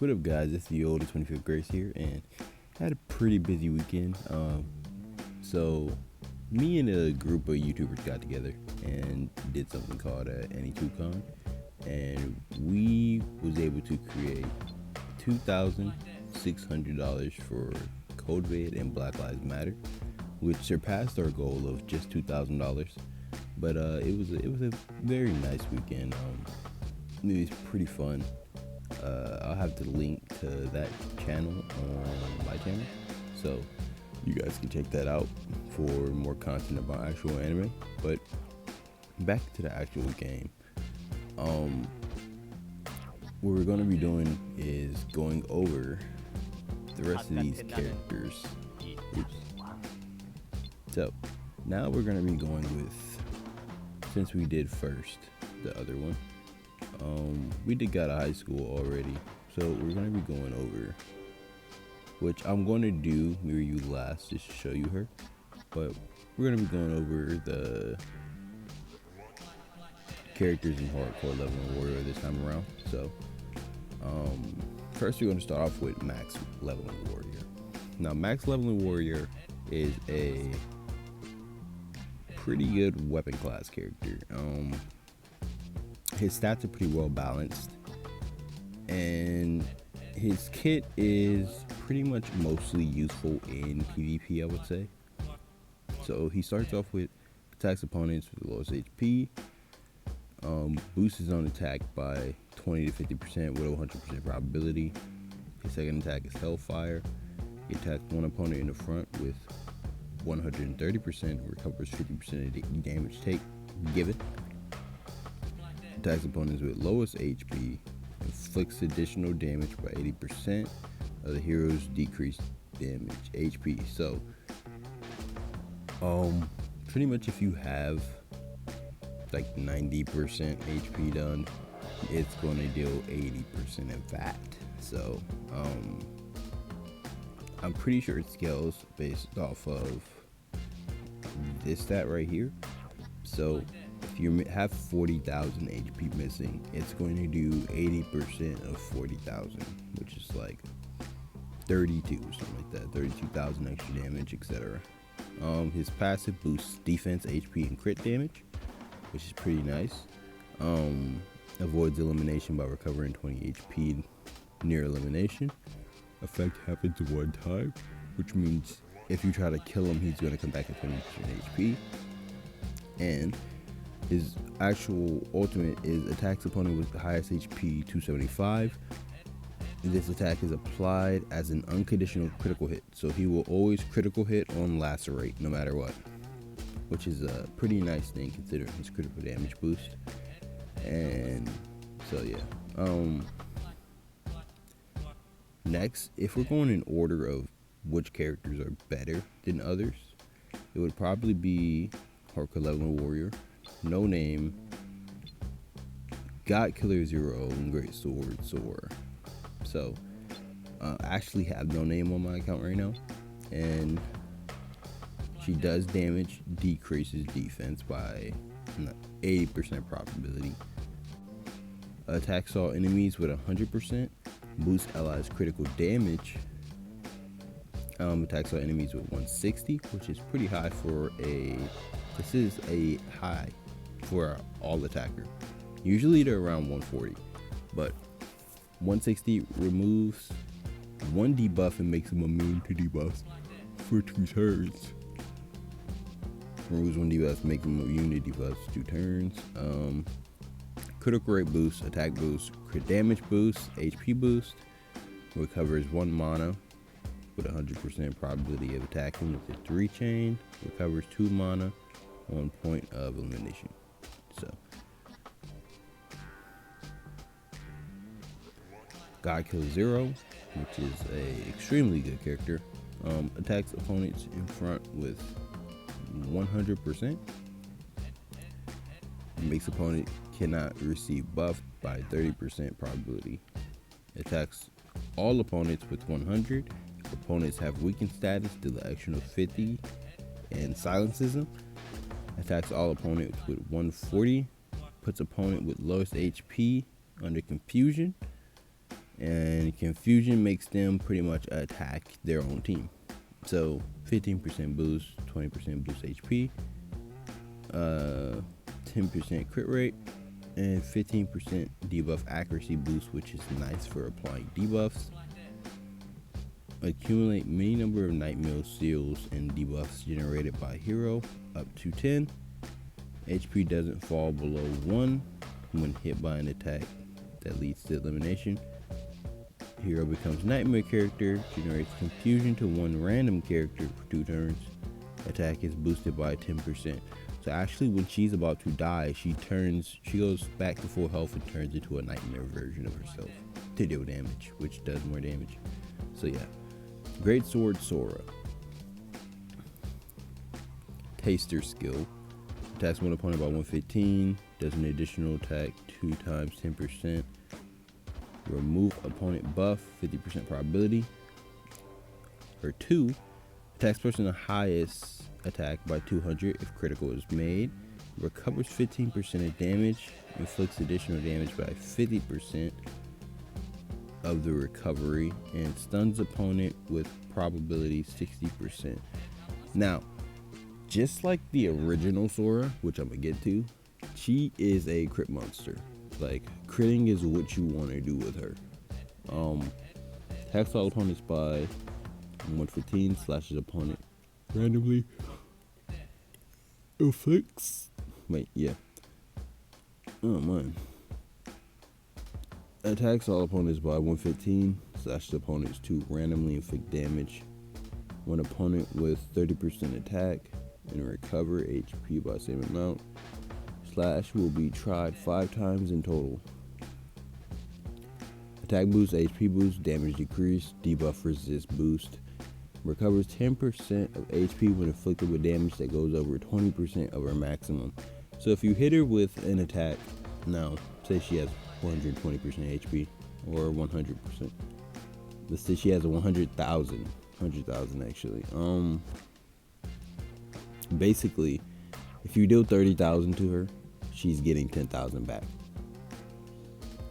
What up, guys? It's the old 25th Grace here, and had a pretty busy weekend. So me and a group of YouTubers got together and did something called Any2Con, and we was able to create $2,600 for COVID and Black Lives Matter, which surpassed our goal of just $2,000. But it was a very nice weekend. It was pretty fun. I'll have the link to that channel on my channel, so you guys can check that out for more content about actual anime. But back to the actual game. What we're going to be doing is going over the rest of these characters. Oops. So now we're going to be going with, since we did first the other one, we did got out of high school already, so we're going to be going over, which I'm going to do Mirror You last just to show you her, but we're going to be going over the characters in Hardcore Leveling Warrior this time around. So first we're going to start off with Max Leveling Warrior. Now Max Leveling Warrior is a pretty good weapon class character. His stats are pretty well balanced, and his kit is pretty much mostly useful in PvP, I would say. So he starts off with attacks opponents with the lowest HP, boosts his own attack by 20 to 50% with a 100% probability. His second attack is Hellfire. He attacks one opponent in the front with 130%, recovers 50% of the damage given. Attacks opponents with lowest HP, inflicts additional damage by 80% of the hero's decreased damage HP. So, pretty much if you have like 90% HP done, it's going to deal 80% of that. So, I'm pretty sure it scales based off of this stat right here. So if you have 40,000 HP missing, it's going to do 80% of 40,000, which is like 32 or something like that, 32,000 extra damage, etc. His passive boosts defense, HP, and crit damage, which is pretty nice. Avoids elimination by recovering 20 HP near elimination. Effect happens one time, which means if you try to kill him, he's going to come back at 20% HP. And his actual ultimate is attacks opponent with the highest HP 275. This attack is applied as an unconditional critical hit, so he will always critical hit on lacerate no matter what, which is a pretty nice thing considering his critical damage boost. And so yeah, next, if we're going in order of which characters are better than others, it would probably be Hardcore Leveling Warrior, No Name, God Killer Zero, and Great Sword Sora. So I actually have No Name on my account right now, and she does damage, decreases defense by 80% probability, attacks all enemies with 100%, boosts allies critical damage, attacks all enemies with 160, which is pretty high for this is a high for all attacker. Usually they're around 140, but 160 removes one debuff and makes him immune to debuffs for 2 turns. Removes one debuff, make him immune to debuffs 2 turns. Critical rate boost, attack boost, crit damage boost, HP boost. Recovers 1 mana with 100% probability of attacking with a 3 chain. Recovers 2 mana on point of elimination. So God Killer Zero, which is a extremely good character. Attacks opponents in front with 100%. Makes opponent cannot receive buff by 30% probability. Attacks all opponents with 100. Opponents have weakened status, deal an extra 50, and silences them. Attacks all opponents with 140. Puts opponent with lowest HP under confusion. and confusion makes them pretty much attack their own team. So 15% boost, 20% boost HP, 10% crit rate, and 15% debuff accuracy boost, which is nice for applying debuffs. Accumulate many number of nightmare seals and debuffs generated by hero up to 10. HP doesn't fall below 1 when hit by an attack that leads to elimination. Hero becomes nightmare character, generates confusion to one random character for 2 turns. Attack is boosted by 10%. So actually when she's about to die, she goes back to full health and turns into a nightmare version of herself to deal damage, which does more damage. So yeah. Great Sword Sora. Taster skill. Attacks one opponent by 115. Does an additional attack 2 times 10%. Remove opponent buff, 50% probability. Or 2. Attacks person the highest attack by 200 if critical is made. Recovers 15% of damage. Inflicts additional damage by 50% of the recovery, and stuns opponent with probability 60%. Now, just like the original Sora, which I'm gonna get to, she is a crit monster. Like, critting is what you want to do with her. Attacks all opponents by 115, slashes opponent randomly. Afflicts. Wait, yeah. Oh man. Attacks all opponents by 115, slashes opponents to randomly inflict damage. One opponent with 30% attack and recover HP by same amount. Slash will be tried 5 times in total. Attack boost, HP boost, damage decrease, debuff resist boost. Recovers 10% of HP when inflicted with damage that goes over 20% of her maximum. So if you hit her with an attack, now say she has 120% HP or 100%. Let's say she has a 100,000 actually. Basically, if you deal 30,000 to her, she's getting 10,000 back.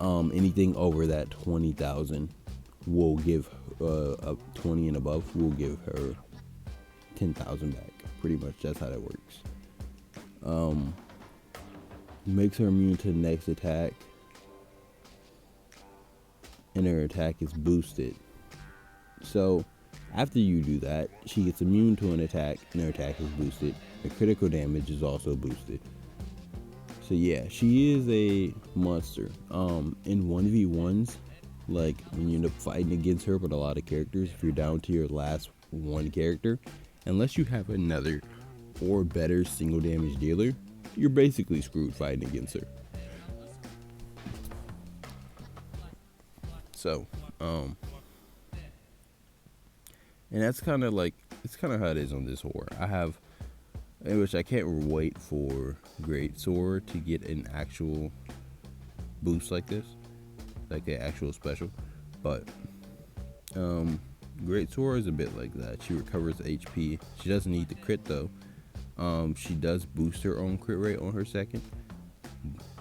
Anything over that 20,000 will give up 20 and above will give her 10,000 back. Pretty much that's how that works. Makes her immune to the next attack, and her attack is boosted. So after you do that, she gets immune to an attack and her attack is boosted. Her critical damage is also boosted. So yeah, she is a monster. In 1v1s, like when you end up fighting against her with a lot of characters, if you're down to your last one character, unless you have another or better single damage dealer, you're basically screwed fighting against her. So, and that's kind of like, it's kind of how it is on this horror. Which I can't wait for Great Sora to get an actual boost like this, like an actual special. But Great Sora is a bit like that. She recovers HP. She doesn't need the crit though. She does boost her own crit rate on her second,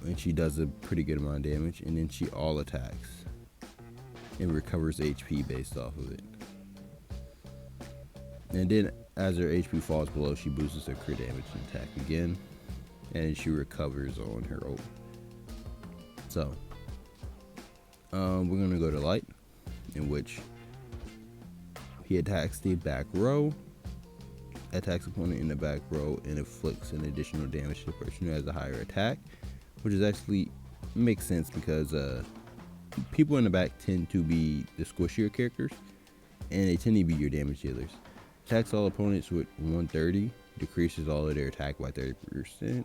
and she does a pretty good amount of damage. And then she all attacks and recovers HP based off of it. And then as her HP falls below, she boosts her crit damage and attack again, and she recovers on her ult. So we're gonna go to light, in which he attacks the back row, attacks opponent in the back row, and inflicts an additional damage to the person who has a higher attack, which is actually makes sense because people in the back tend to be the squishier characters, and they tend to be your damage dealers. Attacks all opponents with 130, decreases all of their attack by 30%.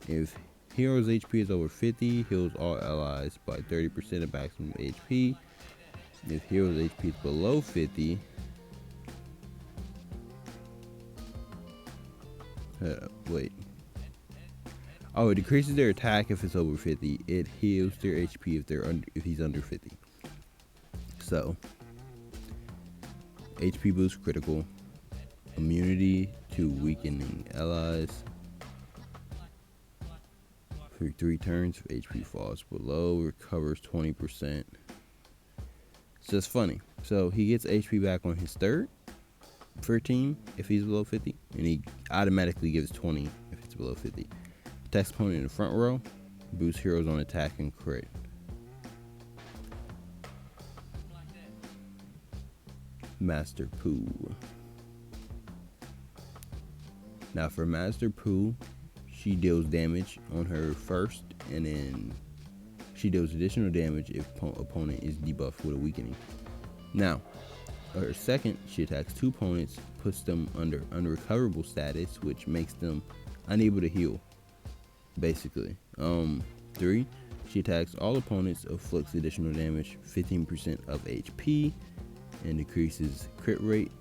If hero's HP is over 50, heals all allies by 30% of maximum HP. If hero's HP is below 50, it decreases their attack if it's over 50. It heals their HP if he's under 50. So, HP boost critical. Immunity to weakening allies for 3 turns. If HP falls below, recovers 20%. So it's funny. So he gets HP back on his third for a team if he's below 50, and he automatically gives 20 if it's below 50. Attacks opponent in the front row, boosts heroes on attack and crit. Master Pooh. Now for Master Pooh, she deals damage on her first, and then she deals additional damage if opponent is debuffed with a weakening. Now, her second, she attacks two opponents, puts them under unrecoverable status, which makes them unable to heal, basically. 3, she attacks all opponents, inflicts additional damage, 15% of HP, and decreases crit rate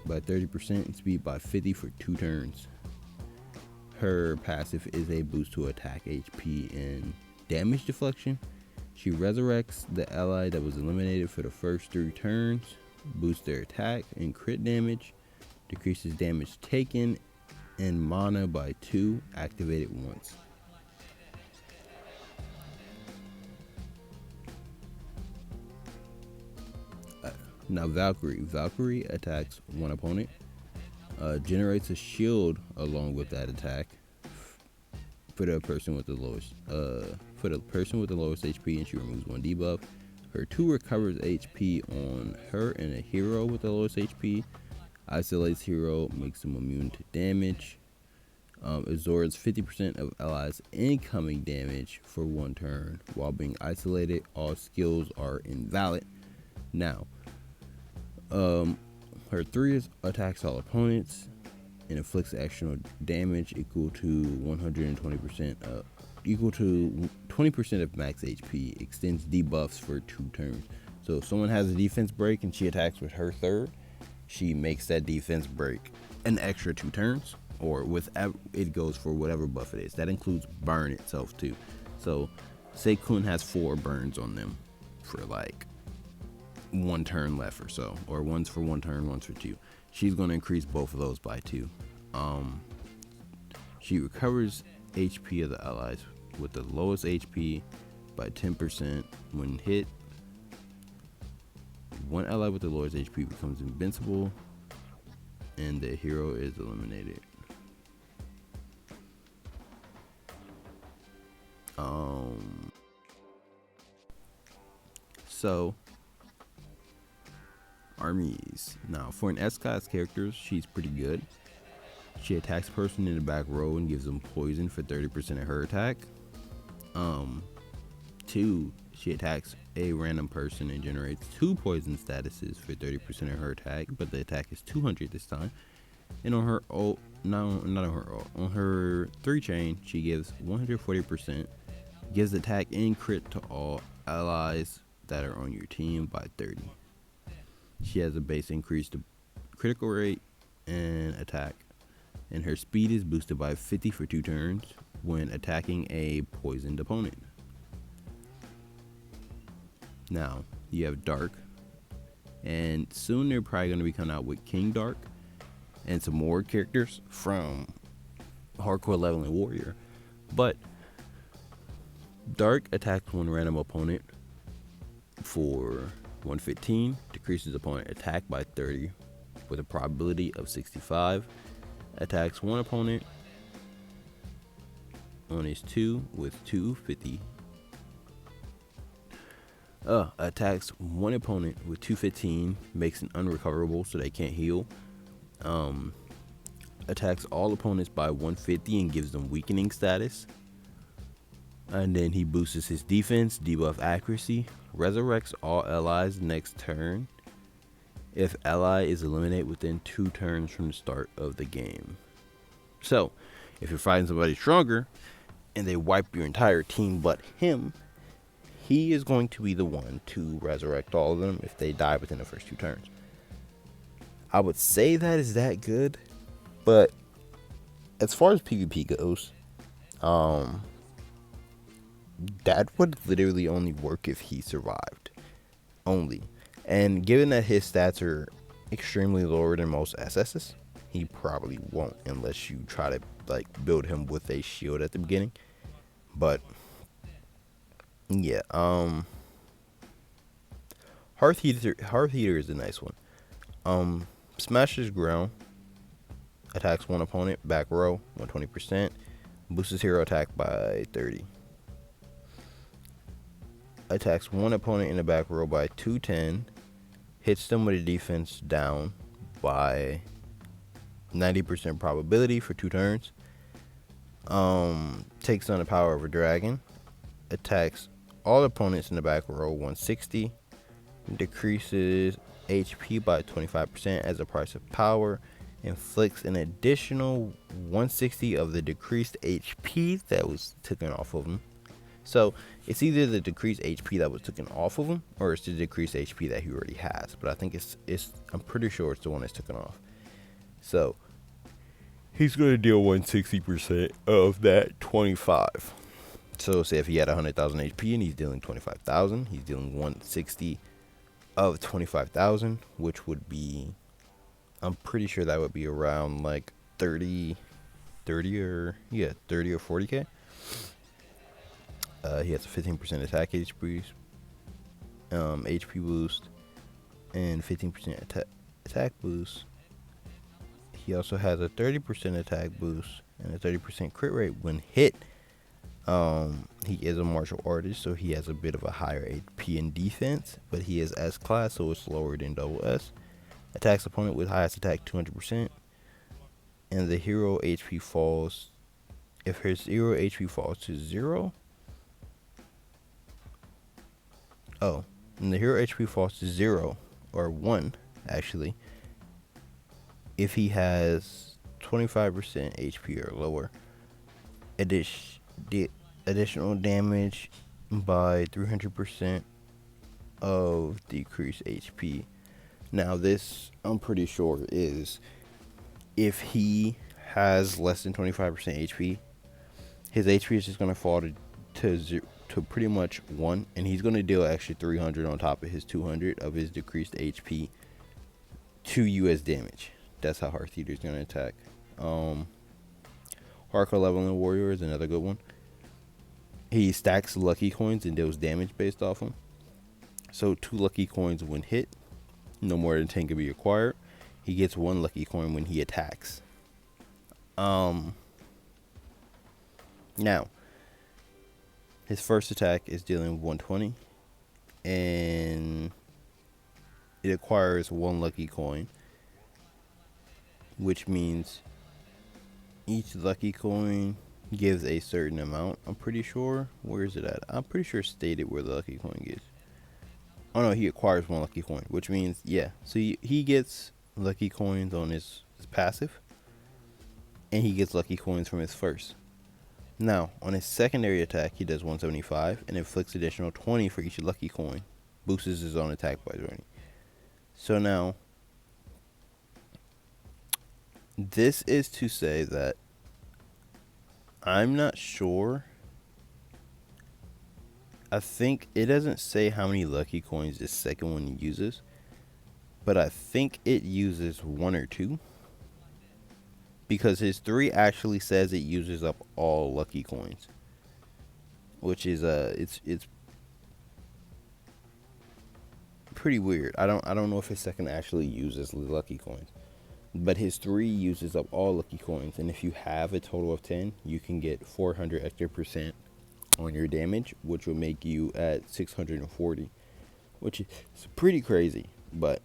by 30% and speed by 50 for 2 turns. Her passive is a boost to attack HP and damage deflection. She resurrects the ally that was eliminated for the first 3 turns, boosts their attack and crit damage, decreases damage taken and mana by 2, activated once. Now Valkyrie. Valkyrie attacks one opponent, generates a shield along with that attack for the person with the lowest HP, and she removes 1 debuff. Her 2 recovers HP on her and a hero with the lowest HP. Isolates hero, makes them immune to damage. Absorbs 50% of allies' incoming damage for 1 turn. While being isolated, all skills are invalid. Now, her 3 attacks all opponents and inflicts extra damage equal to 120%, equal to 20% of max HP. Extends debuffs for 2 turns. So if someone has a defense break and she attacks with her third, she makes that defense break an extra 2 turns, or with it goes for whatever buff it is. That includes burn itself too. So say Kun has 4 burns on them for like 1 turn left or so, or one's for 1 turn, one's for 2. She's going to increase both of those by 2. She recovers HP of the allies with the lowest HP by 10% when hit. 1 ally with the lowest HP becomes invincible, and the hero is eliminated. So armies. Now for an S-class character, she's pretty good. She attacks a person in the back row and gives them poison for 30% of her attack. 2, she attacks a random person and generates 2 poison statuses for 30% of her attack, but the attack is 200 this time. And on her ult, on her 3 chain, she gives 140%, gives attack and crit to all allies that are on your team by 30. She has a base increase to critical rate and attack, and her speed is boosted by 50 for 2 turns when attacking a poisoned opponent. Now you have Dark, and soon they're probably going to be coming out with King Dark and some more characters from Hardcore Leveling Warrior. But Dark attacks 1 random opponent for 115, decreases opponent attack by 30 with a probability of 65, attacks 1 opponent on his 2 with 250, attacks 1 opponent with 215, makes an unrecoverable so they can't heal, attacks all opponents by 150 and gives them weakening status, and then he boosts his defense, debuff accuracy, resurrects all allies next turn if ally is eliminated within 2 turns from the start of the game. So if you're fighting somebody stronger and they wipe your entire team but him, he is going to be the one to resurrect all of them if they die within the first 2 turns. I would say that is that good, but as far as PvP goes, that would literally only work if he survived. Only. And given that his stats are extremely lower than most SS's, he probably won't unless you try to like build him with a shield at the beginning. But yeah, Hardcore Hearth Heater is a nice one. Smashes ground. Attacks one opponent, back row, 120%. Boosts his hero attack by 30. Attacks one opponent in the back row by 210. Hits them with a defense down by 90% probability for 2 turns. Takes on the power of a dragon. Attacks all opponents in the back row 160. Decreases HP by 25% as a price of power. Inflicts an additional 160 of the decreased HP that was taken off of him. So it's either the decreased HP that was taken off of him, or it's the decreased HP that he already has. But I think I'm pretty sure it's the one that's taken off. So he's going to deal 160% of that 25. So say if he had 100,000 HP and he's dealing 25,000, he's dealing 160 of 25,000, which would be, I'm pretty sure that would be around like 30 or 40k. He has a 15% attack HP boost, and 15% attack boost. He also has a 30% attack boost and a 30% crit rate when hit. He is a martial artist, so he has a bit of a higher HP and defense, but he is S class, so it's lower than double S. Attacks opponent with highest attack 200%, and the hero HP falls. If his hero HP falls to 0, and the hero HP falls to 0 or 1 actually, if he has 25% HP or lower, additional damage by 300% of decreased HP. Now this, I'm pretty sure, is if he has less than 25% HP, his HP is just going to fall to pretty much 1, and he's going to deal extra 300 on top of his 200 of his decreased HP to you as damage. That's how Hearth Eater is going to attack. Hardcore Leveling Warrior is another good one. He stacks lucky coins and deals damage based off them. So 2 lucky coins when hit, no more than 10 can be acquired. He gets 1 lucky coin when he attacks. Now, his first attack is dealing 120, and it acquires 1 lucky coin, which means each lucky coin gives a certain amount. I'm pretty sure. Where is it at? I'm pretty sure it's stated where the lucky coin gives. Oh no, he acquires 1 lucky coin, which means, yeah. So he gets lucky coins on his passive, and he gets lucky coins from his first. Now, on his secondary attack, he does 175 and inflicts additional 20 for each lucky coin. Boosts his own attack by 20. So now, this is to say that I'm not sure. I think it doesn't say how many lucky coins this second one uses, but I think it uses 1 or 2. Because his 3 actually says it uses up all lucky coins, which is it's pretty weird. I don't know if his second actually uses lucky coins, but his 3 uses up all lucky coins, and if you have a total of 10, you can get 400 extra % on your damage, which will make you at 640, which is pretty crazy, but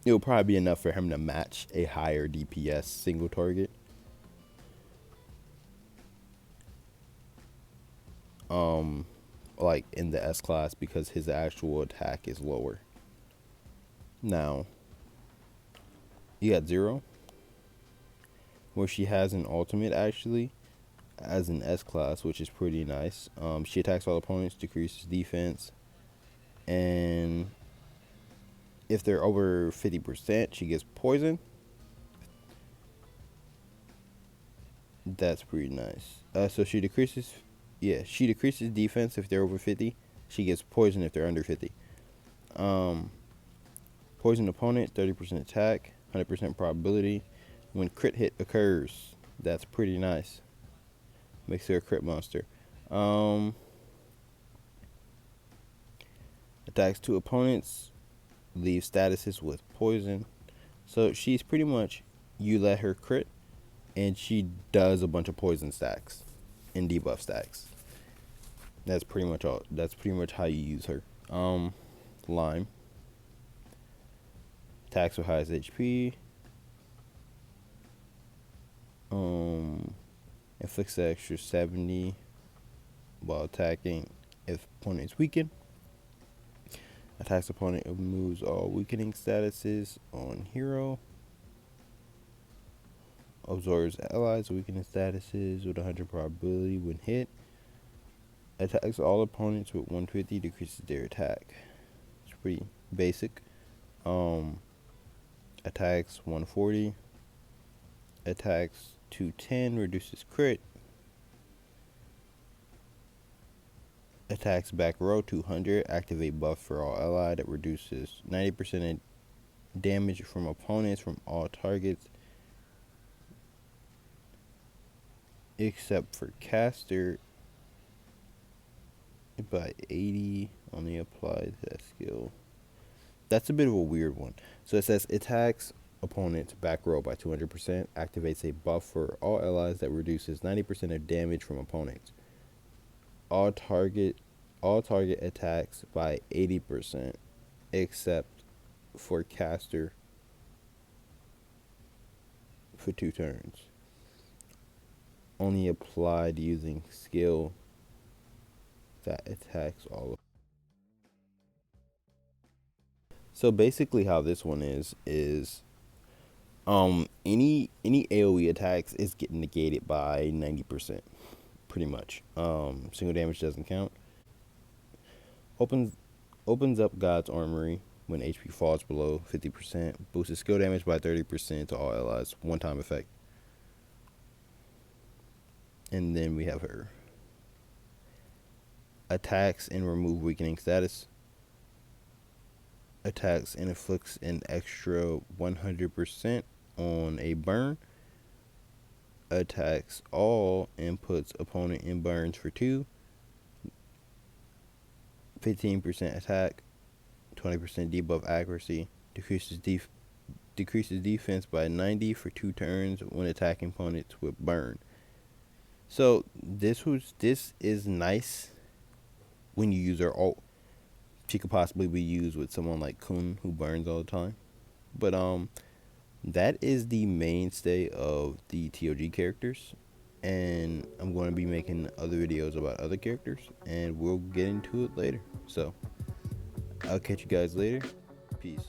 it'll probably be enough for him to match a higher DPS single target. Like in the S class, because his actual attack is lower. Now, you got Zero, where she has an ultimate actually as an S class, which is pretty nice. She attacks all opponents, decreases defense, and if they're over 50%, she gets poison. That's pretty nice. So she decreases defense if they're over 50. She gets poison if they're under 50. Poison opponent, 30% attack, 100% probability. When crit hit occurs, that's pretty nice. Makes her a crit monster. Attacks two opponents, leave statuses with poison. So she's pretty much, you let her crit, and she does a bunch of poison stacks and debuff stacks. That's pretty much all. That's pretty much how you use her. Lime. Attacks with highest HP. Inflicts the extra 70 while attacking if opponent is weakened. Attacks opponent, removes all weakening statuses on hero. Absorbs allies weakening statuses with 100 probability when hit. Attacks all opponents with 150, decreases their attack. It's pretty basic. Attacks 140. Attacks 210, reduces crit. Attacks back row 200, activate buff for all ally that reduces 90% damage from opponents from all targets except for caster by 80, only applies that skill. That's a bit of a weird one. So it says attacks opponents back row by 200%, activates a buff for all allies that reduces 90% of damage from opponents. All target attacks by 80% except for caster for 2 turns. Only applied using skill that attacks all of. So basically how this one is any AoE attacks is getting negated by 90%, pretty much. Single damage doesn't count. Opens up God's Armory when HP falls below 50%. Boosts skill damage by 30% to all allies. One-time effect. And then we have her. Attacks and remove weakening status. Attacks and inflicts an extra 100% on a burn. Attacks all and puts opponent in burns for 2. 15% attack, 20% debuff accuracy, decreases defense by 90 for 2 turns when attacking opponents with burn. So this is nice when you use her ult. She could possibly be used with someone like Kun who burns all the time. But that is the mainstay of the TOG characters. And I'm going to be making other videos about other characters, and we'll get into it later. So I'll catch you guys later. Peace.